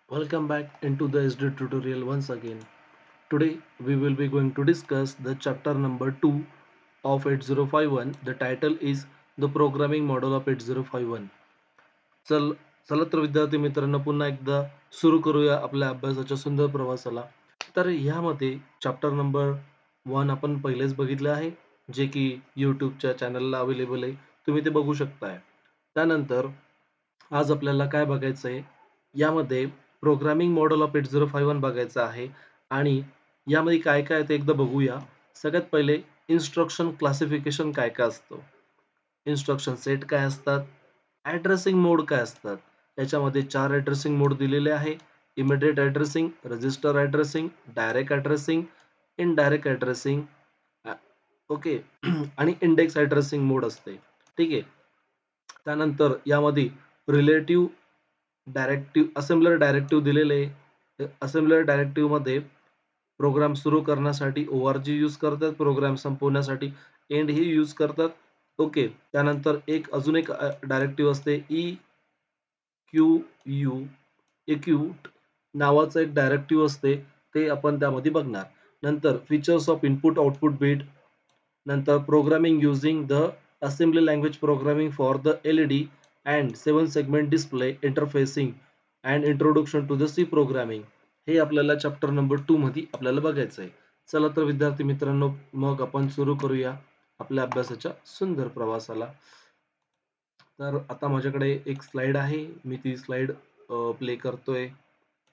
Welcome back into the SD tutorial once again. Today we will be going to discuss the chapter number 2 of 8051. The title is The Programming Model of 8051. चल चला तर विद्यार्थी मित्रांनो पुन्हा एकदा सुरू करूया आपल्या अभ्यासाच्या सुंदर प्रवासाला. तर ह्यामध्ये चॅप्टर नंबर 1 आपण पहिलेच बघितले आहे, जे की YouTubeच्या चॅनलला अवेलेबल आहे. तुम्ही ते बघू शकताय. त्यानंतर आज आपल्याला काय बघायचं आहे, यामध्ये प्रोग्रामिंग मॉडेल ऑफ 8051 बघायचं आहे आणि यामध्ये काय-काय आहे ते एकदा बघूया. सगळ्यात पहिले इन्स्ट्रक्शन क्लासिफिकेशन काय-काय असतं? इन्स्ट्रक्शन सेट काय असतात? ॲड्रेसिंग मोड काय असतात? याच्यामध्ये 4 ॲड्रेसिंग मोड दिलेले आहे. Immediate addressing, register addressing, direct addressing, indirect addressing okay आणि इंडेक्स ॲड्रेसिंग मोड असते. ठीक आहे. त्यानंतर यामध्ये रिलेटिव्ह डायरेक्टिव्ह असेंबलर डायरेक्टिव्ह दिलेले आहे. असेंबलर डायरेक्टिव्हमध्ये प्रोग्राम सुरू करण्यासाठी ORG यूज करतात, प्रोग्राम संपवण्यासाठी एंड ही यूज करतात. ओके. त्यानंतर अजून एक डायरेक्टिव्ह असते EQU एक्यूट नावाचं एक डायरेक्टिव्ह असते, ते आपण त्यामध्ये बघणार. नंतर features of input output bit, नंतर programming using the assembly language programming for the LED and 7 segment display interfacing and introduction to the C programming. हे आपल्याला चॅप्टर नंबर 2 मध्ये आपल्याला बघायचं आहे. चला तर विद्यार्थी मित्रांनो, मग आपण सुरू करूया आपल्या अभ्यासाच्या सुंदर प्रवासाला. तर आता माझ्याकडे एक स्लाइड आहे. मी ती स्लाइड प्ले करतोय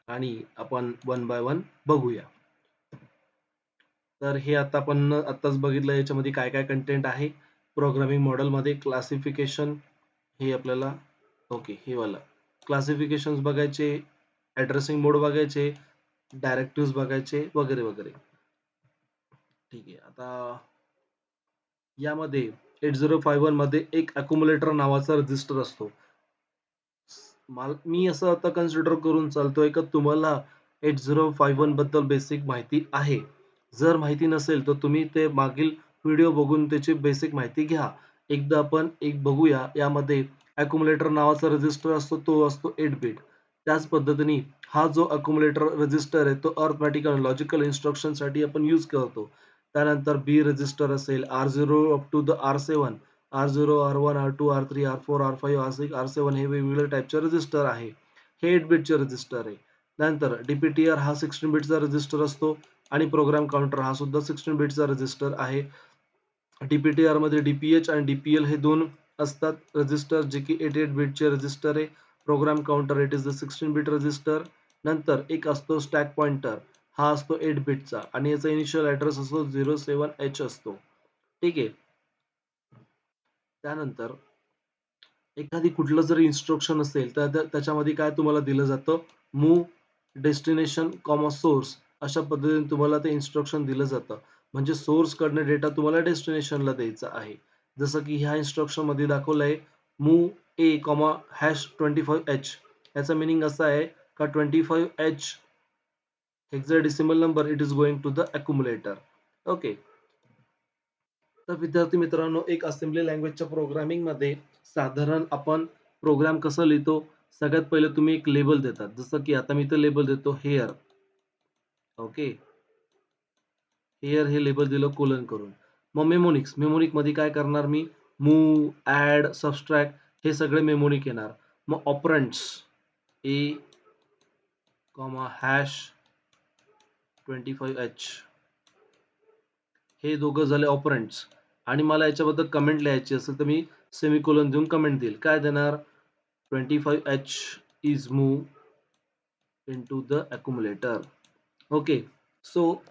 आणि आपण वन बाय वन बघूया. तर हे आता आपण आत्ताच बघितलं, याच्यामध्ये काय काय कंटेंट आहे. प्रोग्रामिंग मॉडेलमध्ये क्लासिफिकेशन हे आपल्याला ओके हे वाला क्लासिफिकेशन्स बघायचे, ॲड्रेसिंग मोड बघायचे, डायरेक्टिव्हज बघायचे वगैरे वगैरे. ठीक आहे. आता यामध्ये 8051 मध्ये एक अक्युम्युलेटर नावाचा रजिस्टर असतो. मी असं आता कन्सिडर करून चालतोय का तुम्हाला 8051 बद्दल बेसिक माहिती आहे. जर माहिती नसेल तर तुम्ही ते मागील व्हिडिओ बघून त्याची बेसिक माहिती घ्या. एकदा आपण एक बघूया. यामध्ये अक्युम्युलेटर नावाचा रजिस्टर असतो, तो असतो 8 बिट. त्याच पद्धतीने हा जो अक्युम्युलेटर रजिस्टर आहे तो अरिथमेटिक आणि लॉजिकल इन्स्ट्रक्शनसाठी आपण यूज करतो. त्यानंतर बी रजिस्टर असेल R0 up to the R7, R0, R1, R2, R3, R4, R5, R6, R7 हे वेगवेगळ्या टाइपचे रजिस्टर आहे. हे 8 बिटचे रजिस्टर आहे. त्यानंतर DPTR हा 16 बिटचा रजिस्टर असतो आणि प्रोग्राम काउंटर हा सुद्धा 16 बिटचा रजिस्टर आहे. DPTR मध्ये DPH आणि DPL हे दोन असतात रजिस्टर, जे की 88 बिटचे रजिस्टर आहे. Program counter it is the 16 bit register. नंतर एक असतो स्टॅक पॉइंटर, हा असतो 8 बिटचा आणि याचा इनिशियल ॲड्रेस असतो 07H असतो. ठीक आहे. त्यानंतर एखादी कुठलं जर इन्स्ट्रक्शन असेल तर त्याच्यामध्ये काय तुम्हाला दिलं जातं, मूव्ह डेस्टिनेशन कॉमा सोर्स अशा पद्धतीने तुम्हाला ते इन्स्ट्रक्शन दिलं जातं. म्हणजे सोर्स कडनं डेटा तुम्हाला डेस्टिनेशनला द्यायचा आहे. जसं की ह्या इन्स्ट्रक्शन मध्ये दाखवलं आहे, मूव्ह ए कॉमा #25H. याचा मीनिंग असा आहे का 25H hexadecimal number it is going to the accumulator. Okay. तर विद्यार्थी मित्रांनो, एक असेंब्ली लँग्वेजच्या प्रोग्रामिंगमध्ये साधारण आपण प्रोग्राम कसं लिहितो, सगळ्यात पहिले तुम्ही एक लेबल देतात. जसं की आता मी इथं लेबल देतो हेअर. ओके. हेअर हे लेबल दिलं कोलन करून. मग मेमोनिक्समध्ये काय करणार मी, मूव्ह, ॲड, सबट्रॅक्ट हे सगळे मेमोनिक येणार. मग ऑपरंड्स ए, #25H हे दोघं झाले ऑपरंड्स. आणि मला याच्याबद्दल कमेंट लिहायची असेल तर मी सेमीकोलन देऊन कमेंट देईल. काय देणार, 25H is move into the accumulator. Okay. So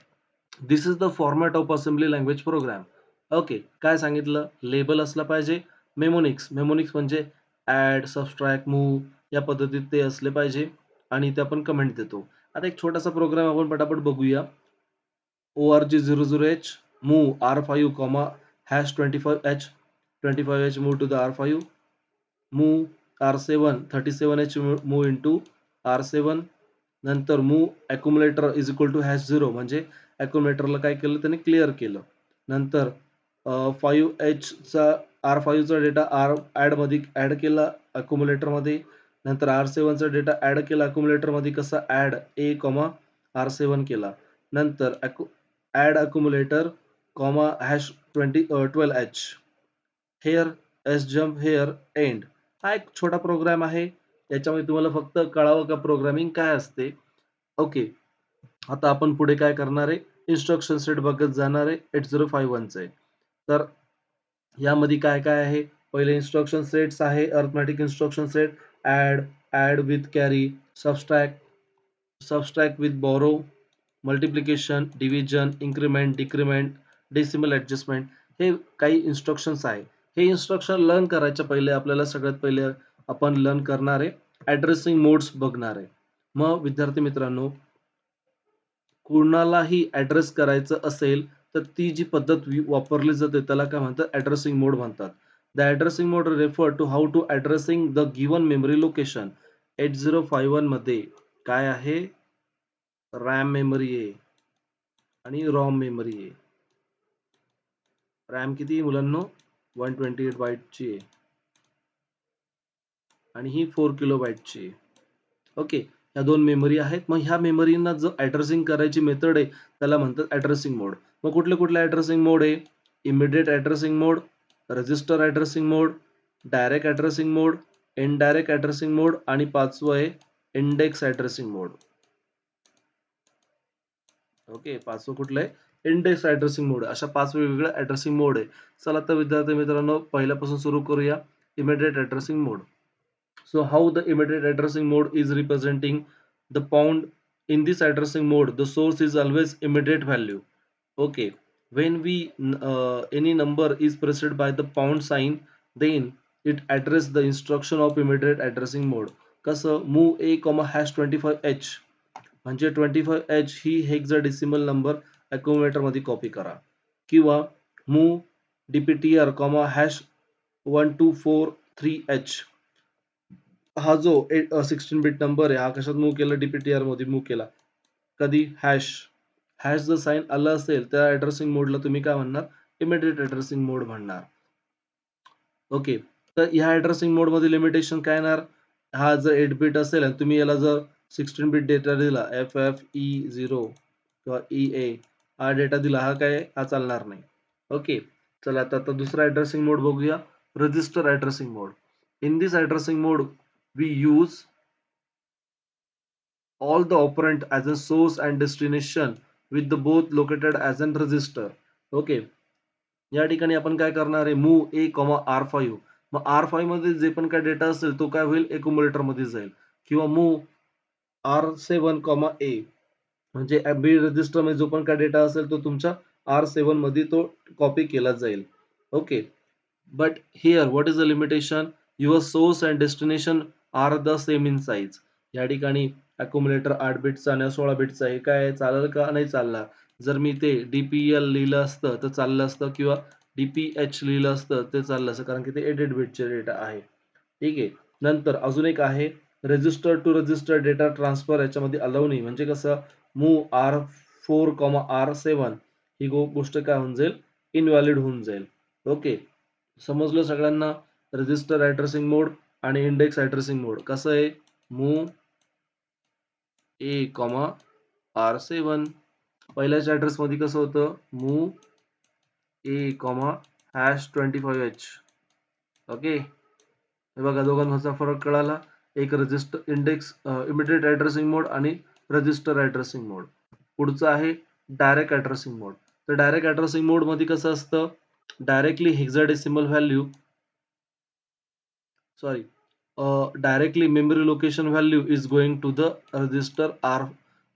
this is the format of assembly language program. Okay. काय सांगितलं, लेबल असला पाहिजे. मेमोनिक्स म्हणजे ॲड, सबट्रॅक्ट, मूव्ह या पद्धतीत ते असले पाहिजे आणि ते आपण कमेंट देतो. आता एक छोटासा प्रोग्राम आपण पटापट बघूया. ORG00H move R5 comma #25H 25H move to the R5 move R7 37H move into R7 नंतर move accumulator is equal to #0 म्हणजे accumulatorला काय केलं त्याने क्लिअर केलं. नंतर 5H चा R5 चा डेटा ॲड मध्ये ॲड केला accumulator मध्ये. नंतर R7 चा डेटा ऍड केला अक्युमुलेटर मध्ये, कसा ऍड A, R7 केला. नंतर add accumulator hash 12H here S jump here end. हा एक छोटा प्रोग्राम आहे. याच्यामध्ये तुम्हाला फक्त कळावं का प्रोग्रामिंग काय असते. ओके, आता आपण पुढे काय करणार आहे, इन्स्ट्रक्शन सेट बघत जाणार आहे 8051 चे. तर यामध्ये काय काय आहे, पहिले इन्स्ट्रक्शन सेट्स आहे, arithmetic instruction set, add with carry, subtract with borrow, multiplication, division, increment, decrement, decimal adjustment, हे काही इन्स्ट्रक्शन्स आहे. हे इन्स्ट्रक्शन लर्न करायच्या पहिले आपल्याला सगळ्यात पहिले आपण लर्न करणार आहे ऍड्रेसिंग मोड्स बघणार आहे. मग विद्यार्थी मित्रांनो, कुणालाही ऍड्रेस करायचं असेल तर ती जी पद्धत वापरली जाते त्याला काय म्हणतात, ऍड्रेसिंग मोड म्हणतात. The addressing mode refer to how to addressing the given memory location. 8051 मध्ये काय आहे, रॅम मेमरी आहे आणि रॉम मेमरी आहे. रॅम किती मुलांनो, 128 बाईटची आहे आणि ही 4 किलो बाईटची आहे. ओके, ह्या दोन मेमरी आहेत. मग ह्या मेमरीना जो ऍड्रेसिंग करायची मेथड आहे त्याला म्हणतात ऍड्रेसिंग मोड. मग कुठले कुठले ऍड्रेसिंग मोड आहे, इमिडिएट ऍड्रेसिंग मोड, रजिस्टर ऍड्रेसिंग मोड, डायरेक्ट ऍड्रेसिंग मोड, इनडायरेक्ट ऍड्रेसिंग मोड आणि पाचवं आहे इंडेक्स ऍड्रेसिंग मोड. ओके, पाचवं कुठलं आहे, इंडेक्स ऍड्रेसिंग मोड. अशा पाच वेगवेगळ्या ऍड्रेसिंग मोड आहे. चला तर विद्यार्थी मित्रांनो पहिल्यापासून सुरू करूया. Immediate addressing mode. So how the immediate addressing mode is representing the pound. In this addressing mode, the source is always immediate value. Okay, when we any number is preceded by the pound sign, then it address the instruction of immediate addressing mode. कसं, move a, hash 25h म्हणजे 25h ही hexadecimal number accumulator मध्ये copy करा, किंवा move dptr, hash 1243h हा जो 16 bit number आहे हा कशात मूव्ह केला, डीपीटीआर मध्ये मूव्ह केला. कधी, हॅश हॅश जर साइन आलं असेल त्या ऍड्रेसिंग मोडला तुम्ही काय म्हणणार, इमिडिएट ऍड्रेसिंग मोड म्हणणार. ओके, तर ह्या ऍड्रेसिंग मोड मध्ये लिमिटेशन काय येणार, हा जर 8 बिट असेल आणि तुम्ही याला जर 16 बिट डेटा दिला, FFE0 किंवा EA हा डेटा दिला, हा काय, हा चालणार नाही. ओके, चला आता दुसरा ऍड्रेसिंग मोड बघूया, register addressing mode. In this addressing mode we use all the operand as a source and destination with the both located as an register. Okay, या ठिकाणी आपण काय करणार आहे, मूव ए, R5. मग R5 मध्ये जे पण काय डेटा असेल तो काय होईल, एक्युमुलेटर मध्ये जाईल. किंवा मूव R7, A म्हणजे बी रजिस्टर मध्ये जो पण काय डेटा असेल तो तुमच्या R7 मध्ये तो कॉपी केला जाईल. Okay, but here what is the limitation, your source and destination are the same in size. या ठिकाणी अक्युमुलेटर 8 बिटचा आणि 16 बिटचा आहे, काय चालेल का, नाही चालणार. जर मी ते DPL लिहिलं असतं तर चाललं असतं, किंवा DPH लिहिलं असतं ते चाललं असतं, कारण की ते 8 बिटचे डेटा आहे. ठीक आहे, नंतर अजून एक आहे register to register data transfer. याच्यामध्ये अलाउ नाही, म्हणजे कसं, मूव R4, R7 ही गोष्ट काय होऊन जाईल, इनव्हॅलिड होऊन जाईल. ओके, समजलं सगळ्यांना. रजिस्टर ऍड्रेसिंग मोड आणि इंडेक्स ऍड्रेसिंग मोड कसं आहे, मूव ए, R7. पहिल्याच्या ऍड्रेस मध्ये कसं होतं, मूव ए, हॅश 25h. ओके, हे बघा दोघांचा फरक कळाला. एक रजिस्टर इंडेक्स इमिडिएट ऍड्रेसिंग मोड आणि रजिस्टर ऍड्रेसिंग मोड. पुढचं आहे डायरेक्ट ऍड्रेसिंग मोड. तर डायरेक्ट ऍड्रेसिंग मोड मध्ये कसं असतं, directly hexadecimal value, sorry, directly memory location value is going to the register R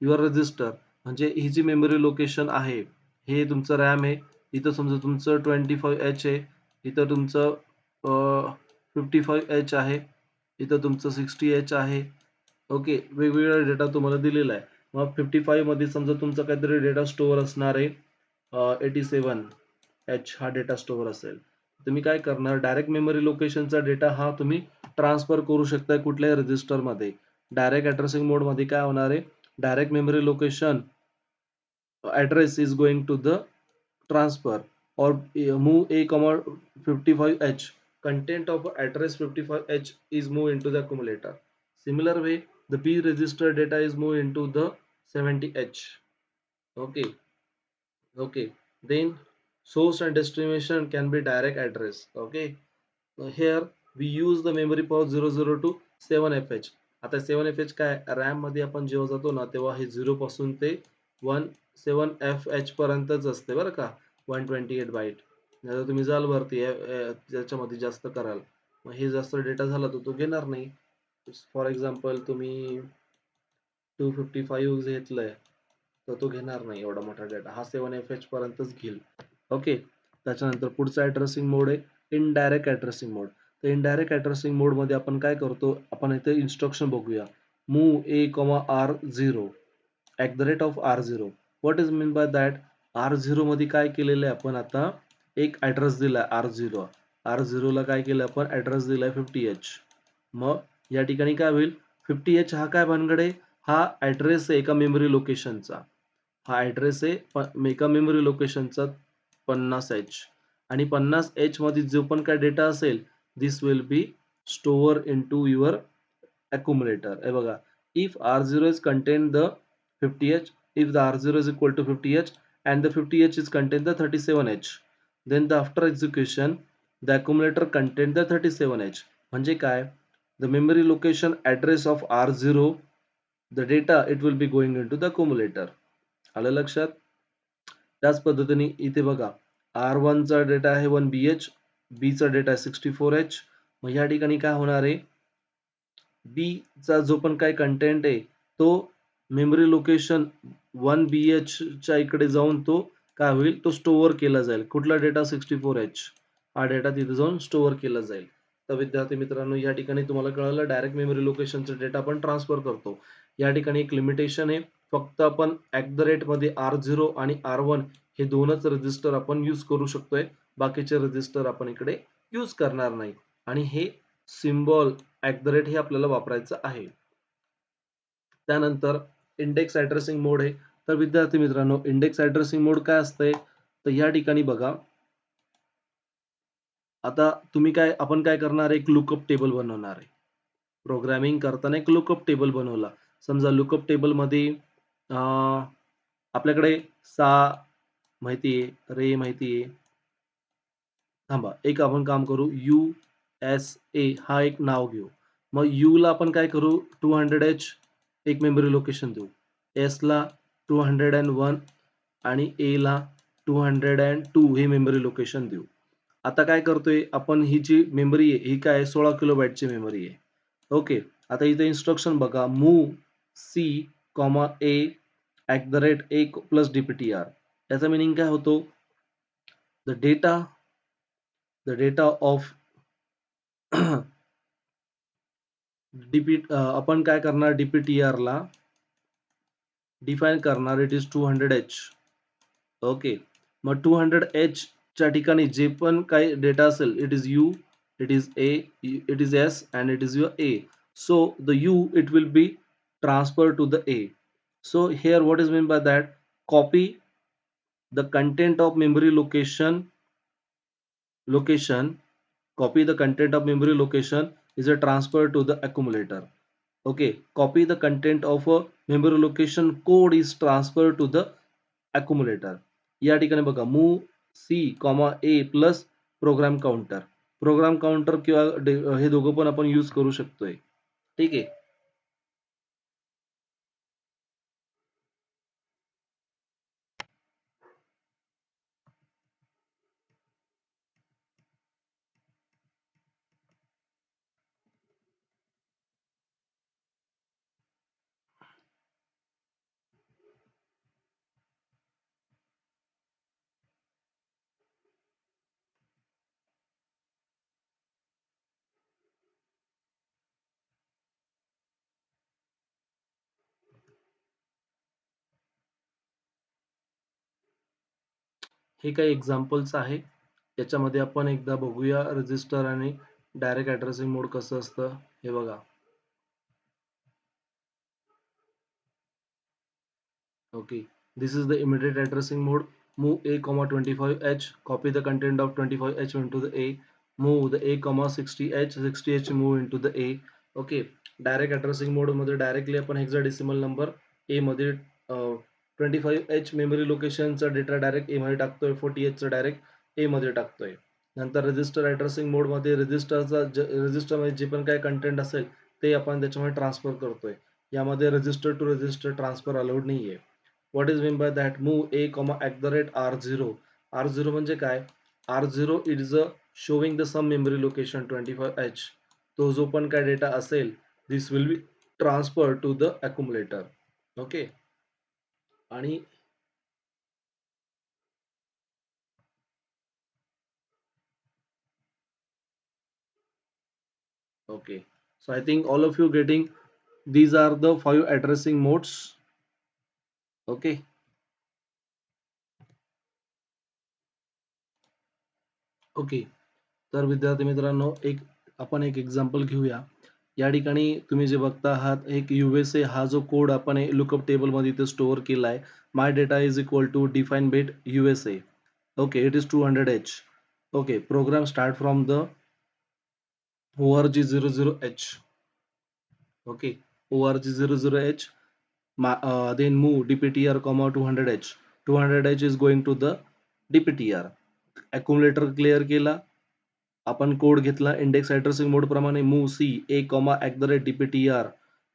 your register. म्हणजे ही जी मेमरी लोकेशन आहे, हे तुमचं रॅम आहे, इथं समजा तुमचं 25H आहे, इथं तुमचं 55H आहे, इथं तुमचं 60H आहे. ओके, वेगवेगळा डेटा तुम्हाला दिलेला आहे. मग 55 मध्ये समजा तुमचा काहीतरी डेटा स्टोअर असणार आहे, 87H हा डेटा स्टोअर असेल. तुम्ही काय करणार, डायरेक्ट मेमरी लोकेशनचा डेटा हा तुम्ही ट्रान्सफर करू शकताय कुठल्याही रजिस्टर मध्ये. डायरेक्ट ऍड्रेसिंग मोड मध्ये काय होणार आहे, direct memory location address is going to the transfer or move A, 55H content of address 55H is moved into the accumulator. Similar way, the B register data is moved into the 70H. Okay, okay. Then source and destination can be direct address. Okay, here we use the memory power 00 to 7fh. आता 7fh काय RAM मध्ये आपण जेव्हा जातो ना तेव्हा हे 0 पासून ते 17fh पर्यंतच असते बरं का, 128 बाईट. आता तुम्ही जाल वरती त्याच्यामध्ये जास्त कराल, मग हे जास्त डेटा झाला तर तो घेणार नाही. फॉर एक्झाम्पल तुम्ही 255 घेतलंय तर तो घेणार नाही एवढा मोठा डेटा, हा 7fh पर्यंतच घेईल. ओके, त्याच्यानंतर पुढचा ऍड्रेसिंग मोड आहे इनडायरेक्ट ऍड्रेसिंग मोड. तर इनडायरेक्ट ऍड्रेसिंग मोड मध्ये आपण काय करतो, आपण इथे इन्स्ट्रक्शन बघूया. Move A comma R zero at the rate of R zero. What is mean by that? R zero मध्ये काय केलेलं आहे आपण, आता एक ऍड्रेस दिलाय आर झिरो. आर झिरोला काय केलं आपण, ऍड्रेस दिलाय 50H. मग या ठिकाणी काय होईल, 50H हा काय भानगड आहे, हा ऍड्रेस आहे एका मेमरी लोकेशनचा. हा ऍड्रेस आहे एका मेमरी लोकेशनचा 50H. आणि 50H मध्ये जो पण काय डेटा असेल, this will be store in to your accumulator. हे बघा, if R0 is contain the 50H, if the R0 is equal to 50H and the 50H is contain the 37H, then the after execution the accumulator contain the 37H. म्हणजे काय, the memory location address of R0, the data it will be going into the accumulator. आलं लक्षात? त्याच पद्धतीने इथे बघा, R1 चा data आहे 1BH, B चा डेटा आहे 64H. मग या ठिकाणी काय होणार आहे, बी चा जो पण काय कंटेंट आहे तो मेमरी लोकेशन 1BH च्या इकडे जाऊन तो काय होईल, तो स्टोअर केला जाईल. कुठला डेटा, 64H. हा डेटा तिथे जाऊन स्टोअर केला जाईल. तर विद्यार्थी मित्रांनो, या ठिकाणी तुम्हाला कळालं डायरेक्ट मेमरी लोकेशनचा डेटा आपण ट्रान्सफर करतो. या ठिकाणी एक लिमिटेशन आहे, फक्त आपण ॲट द रेट मध्ये R0 आणि R1 हे दोनच रजिस्टर आपण यूज करू शकतोय, बाकीचे रजिस्टर आपण इकडे यूज करणार नाही. आणि हे सिम्बॉल ॲट द रेट हे आपल्याला वापरायचं आहे. त्यानंतर इंडेक्स ऍड्रेसिंग मोड आहे. तर विद्यार्थी मित्रांनो, इंडेक्स ऍड्रेसिंग मोड काय असतंय, तर या ठिकाणी बघा, आता तुम्ही काय, आपण काय करणार, एक लुकअप टेबल बनवणार आहे. प्रोग्रामिंग करताना एक लुकअप टेबल बनवला. समजा लुकअप टेबल मध्ये आपल्याकडे सा माहिती आहे, रे माहिती आहे. थांबा, एक आपण काम करू, USA हा एक नाव घेऊ. मग U ला आपण काय करू, 200H एक मेमरी लोकेशन देऊ, S ला 201 आणि A ला 202 हे मेमरी लोकेशन देऊ. आता काय करतोय आपण, ही जी मेमरी आहे ही काय 16 किलो बाईटची मेमरी आहे. ओके, आता इथे इन्स्ट्रक्शन बघा, move C, A at the rate A plus DPTR. याचा मिनिंग काय होतो, द डेटा ऑफ आपण काय करणार, DPTR ला डिफाईन करणार, इट इज 200H. ओके, मग 200H च्या ठिकाणी जे पण काही डेटा असेल, it is U, it is A, it is S and it is your A. So the U it will be transferred to the A. So here what is meant by that, copy the content of memory location, copy the content of memory location is a transfer to the accumulator. Okay, copy the content of a memory location code is transferred to the accumulator. या ठिकाणी बघा, move C, A plus program counter किंवा हे दोघं पण आपण use करू शकतोय. ठीक आहे. हे काही एक्झाम्पल्स आहे, याच्यामध्ये आपण एकदा बघूया रजिस्टर आणि डायरेक्ट ऍड्रेसिंग मोड कसं असतं. हे बघा, okay, this is the immediate addressing mode. Move A, 25H, copy the content of 25H into the A. Move the A, 60H, 60H move into the A. Okay. Direct addressing मोडमध्ये directly आपण hexadecimal number A मध्ये 25H memory लोकेशनचा data direct ए मध्ये टाकतोय, 40H चा direct ए मध्ये टाकतोय. नंतर register addressing मोडमध्ये रजिस्टरमध्ये जे पण काही कंटेंट असेल ते आपण त्याच्यामध्ये ट्रान्सफर करतोय. यामध्ये register to register transfer allowed नाहीये. What is mean by that? Move A comma at the rate R0. R0 म्हणजे काय? R0 is a showing the some memory location 25H. तो जो पण काय डेटा असेल, this will be transfer to the accumulator. Okay. आणि okay, so I think all of you getting these are the 5 addressing modes. Okay. Okay. तर विद्यार्थी मित्रांनो, आपण एक एक्झाम्पल घेऊया. या ठिकाणी तुम्ही जे बघता आहात, एक USA हा जो कोड आपण लुकअप टेबलमध्ये इथे स्टोअर केला आहे. My data is equal to define bit USA. Okay, it is 200H. Okay, program start from the ORG00H. Okay, ORG00H, then move DPTR, 200H. 200H is going to the DPTR. Accumulator clear केला. आपण code घेतला index addressing mode प्रमाणे move C A comma at the rate DPTR.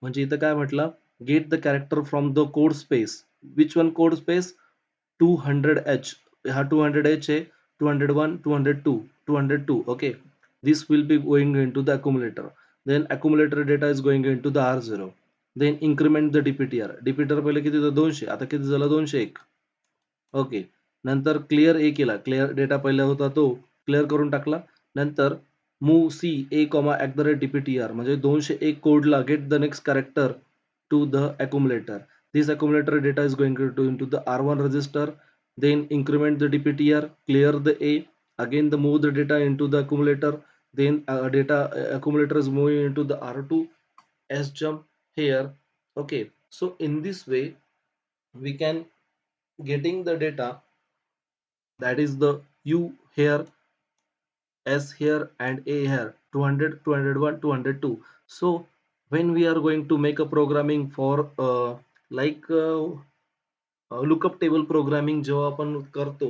म्हणजे इथं काय म्हटलं? Get the character from the code space. Which one code space? 200H. हा 200H आहे. 201, 202, 202. Okay, this will be going into the accumulator. Then accumulator data is going into the R0. Then increment the DPTR. DPTR पहिले किती होतं? 200. आता किती झालं? 201. Okay. नंतर clear ए केला. क्लिअर डेटा पहिला होता तो क्लिअर करून टाकला. नंतर move C A comma at the rate DPTR म्हणजे 201 कोडला get the next character to the accumulator. This accumulator data is going to into the R1 register. Then increment the DPTR, clear the A. Again, the move the data into the accumulator. Then accumulator is moving into the R2. S jump here. Okay. So in this way, we can getting the data, that is the U here, S here, and A here, 200, 201, 202. So when we are going to make a programming for like lookup table programming जेव्हा आपण करतो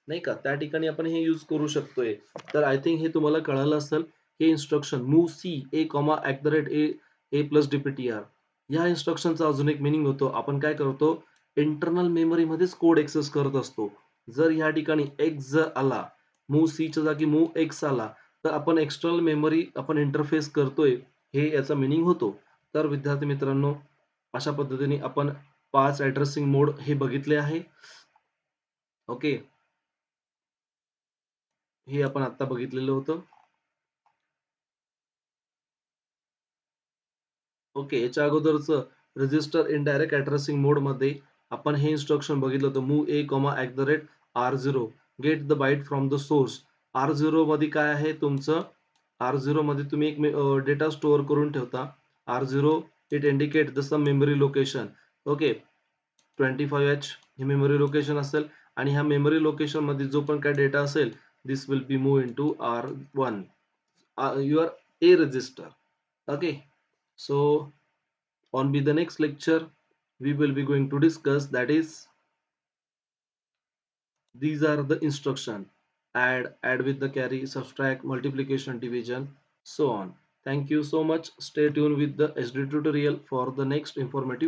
नाही का, त्या ठिकाणी आपण हे use करू शकतोय. तर आय थिंक हे तुम्हाला कळालं असेल. हे instruction move C A comma at the rate A A plus DPTR, या इन्स्ट्रक्शनचा अजून एक मिनिंग होतो. आपण काय करतो? इंटरनल मेमरीमध्येच कोड एक्सेस करत असतो. जर या ठिकाणी एक्स जर आला, मूव सीच्या जागी मूव एक्स आला, तर आपण एक्सटर्नल मेमरी आपण इंटरफेस करतोय, हे याचा मिनिंग होतो. तर विद्यार्थी मित्रांनो, अशा पद्धतीने आपण 5 ॲड्रेसिंग मोड हे बघितले आहे. ओके, हे आपण आता बघितलेलं होतं. ओके, याच्या अगोदरचं रजिस्टर इनडायरेक्ट ॲड्रेसिंग मोडमध्ये आपण हे इन्स्ट्रक्शन बघितलं होतं. Move A comma at the rate R0, get the byte from the source. R0 मध्ये काय आहे तुमचं? R0 मध्ये तुम्ही एक डेटा स्टोअर करून ठेवता. R0 it indicate the some memory location. Okay, 25H हे मेमरी लोकेशन असेल आणि ह्या मेमरी लोकेशन मध्ये जो पण काय डेटा असेल, this will be move into R1, your A register. Okay, so on be the next lecture we will be going to discuss, that is, these are the instruction: add with the carry, subtract, multiplication, division, so on. Thank you so much. Stay tuned with the SD tutorial for the next informative